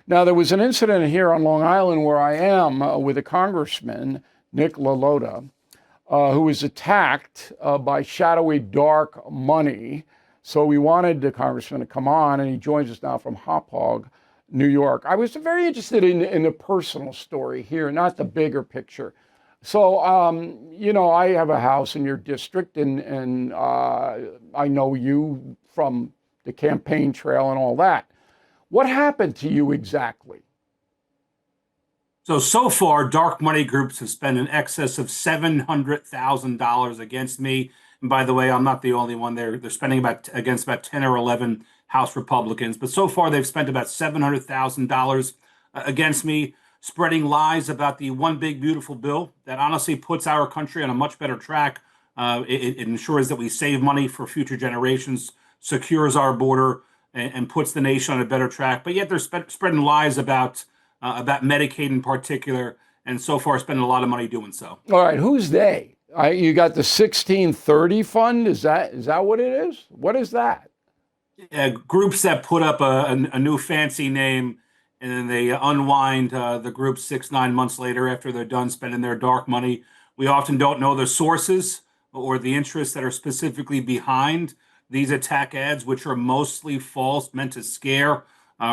Now, there was an incident here on Long Island where I am with a congressman, Nick LaLota, who was attacked by shadowy dark money. So we wanted the congressman to come on, and he joins us now from Hop Hog, New York. I was very interested in the personal story here, not the bigger picture. So, I have a house in your district, and I know you from the campaign trail and all that. What happened to you exactly? So far, dark money groups have spent in excess of $700,000 against me. And by the way, I'm not the only one. They're spending about against about 10 or 11 House Republicans. But so far, they've spent about $700,000 against me, spreading lies about the one big beautiful bill that honestly puts our country on a much better track. It ensures that we save money for future generations, secures our border, and puts the nation on a better track. But yet they're spreading lies about Medicaid in particular, and so far spending a lot of money doing so. All right, who's they? You got the 1630 fund. Is that what it is? What is that? Groups that put up a new fancy name and then they unwind the group 6, 9 months later after they're done spending their dark money. We often don't know the sources or the interests that are specifically behind these attack ads, which are mostly false, meant to scare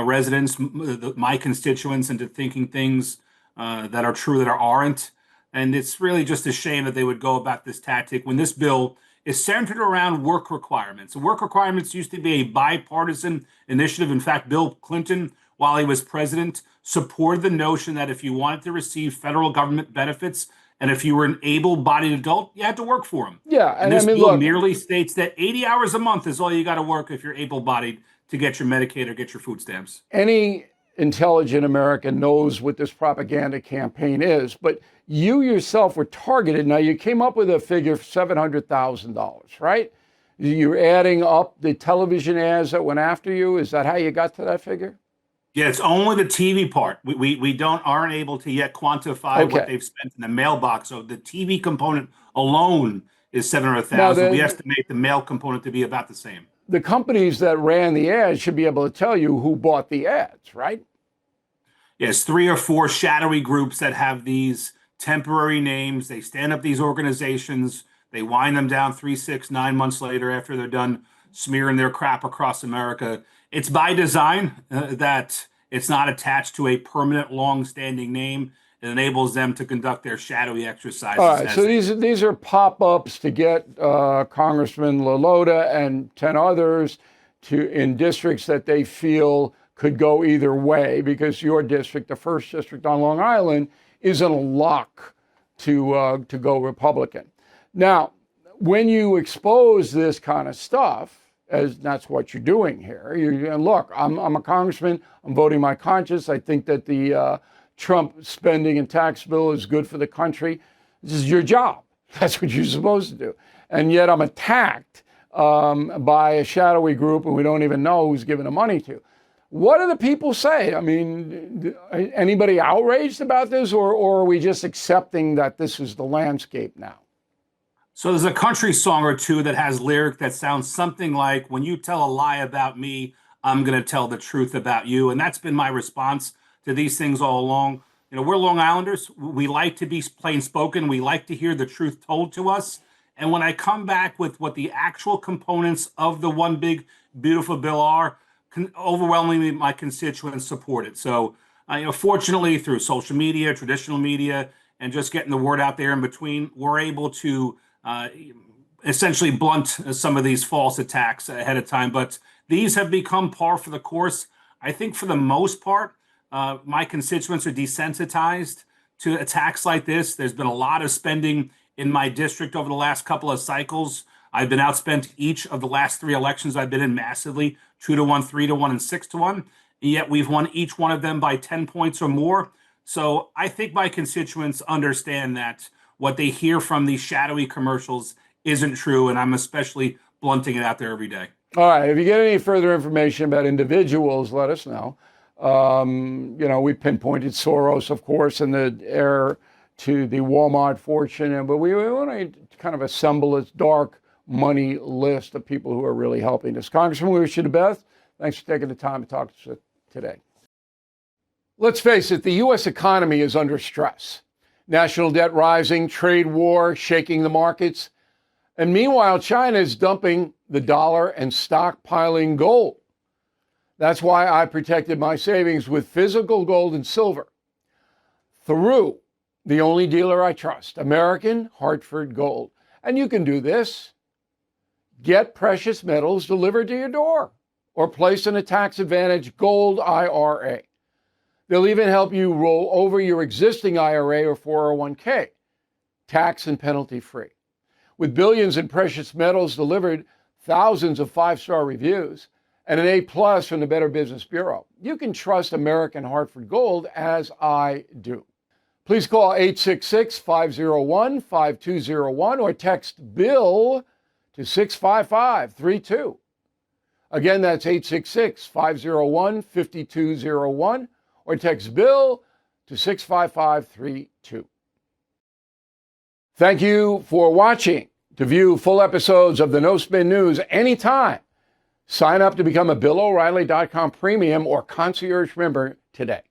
residents, my constituents, into thinking things that are true that aren't. And it's really just a shame that they would go about this tactic when this bill is centered around work requirements. Work requirements used to be a bipartisan initiative. In fact, Bill Clinton, while he was president, supported the notion that if you wanted to receive federal government benefits and if you were an able-bodied adult, you had to work for them. Yeah, And and I this mean, bill look, merely states that 80 hours a month is all you got to work if you're able-bodied to get your Medicaid or get your food stamps. any intelligent American knows what this propaganda campaign is, but you yourself were targeted. Now, you came up with a figure of $700,000, right? You're adding up the television ads that went after you. Is that how you got to that figure? Yeah, it's only the TV part. We don't aren't able to yet quantify what Okay. they've spent in the mailbox. So the TV component alone is seven hundred Now, thousand. We estimate the mail component to be about the same. the companies that ran the ads should be able to tell you who bought the ads, right? Yes, 3 or 4 shadowy groups that have these temporary names. They stand up these organizations. They wind them down 3, 6, 9 months later after they're done smearing their crap across America. It's by design that it's not attached to a permanent, long-standing name. It enables them to conduct their shadowy All exercises right, as so they. these are pop-ups to get Congressman LaLota and 10 others to in districts that they feel could go either way, because your district, the first district on Long Island, is in a lock to go Republican. Now, when you expose this kind of stuff, as that's what you're doing here, and look, I'm a congressman. I'm voting my conscience. I think that the Trump spending and tax bill is good for the country. This is your job. That's what you're supposed to do. And yet I'm attacked by a shadowy group and we don't even know who's giving the money to. What do the people say? I mean, anybody outraged about this, or are we just accepting that this is the landscape now? So there's a country song or two that has lyric that sounds something like, "When you tell a lie about me, I'm going to tell the truth about you." And that's been my response to these things all along. We're Long Islanders. We like to be plain spoken. We like to hear the truth told to us. And when I come back with what the actual components of the one big beautiful bill are, overwhelmingly my constituents support it. So, fortunately, through social media, traditional media, and just getting the word out there in between, we're able to essentially blunt some of these false attacks ahead of time. But these have become par for the course. I think for the most part, my constituents are desensitized to attacks like this. There's been a lot of spending in my district over the last couple of cycles. I've been outspent each of the last 3 elections I've been in massively, 2 to 1, 3 to 1, and 6 to 1. And yet we've won each one of them by 10 points or more. So I think my constituents understand that what they hear from these shadowy commercials isn't true. And I'm especially blunting it out there every day. All right. If you get any further information about individuals, let us know. We pinpointed Soros, of course, and the heir to the Walmart fortune, but we want to kind of assemble this dark money list of people who are really helping us. Congressman, we wish you the best. Thanks for taking the time to talk to us today. Let's face it, the U.S. economy is under stress. National debt rising, trade war shaking the markets. And meanwhile, China is dumping the dollar and stockpiling gold. That's why I protected my savings with physical gold and silver through the only dealer I trust, American Hartford Gold. And you can do this. Get precious metals delivered to your door or placed in a tax-advantaged gold IRA. They'll even help you roll over your existing IRA or 401k, tax and penalty free. With billions in precious metals delivered, thousands of five-star reviews, and an A+ from the Better Business Bureau, you can trust American Hartford Gold as I do. Please call 866-501-5201 or text BILL to 65532. Again, that's 866-501-5201 or text BILL to 65532. Thank you for watching. To view full episodes of the No Spin News anytime, sign up to become a BillO'Reilly.com premium or concierge member today.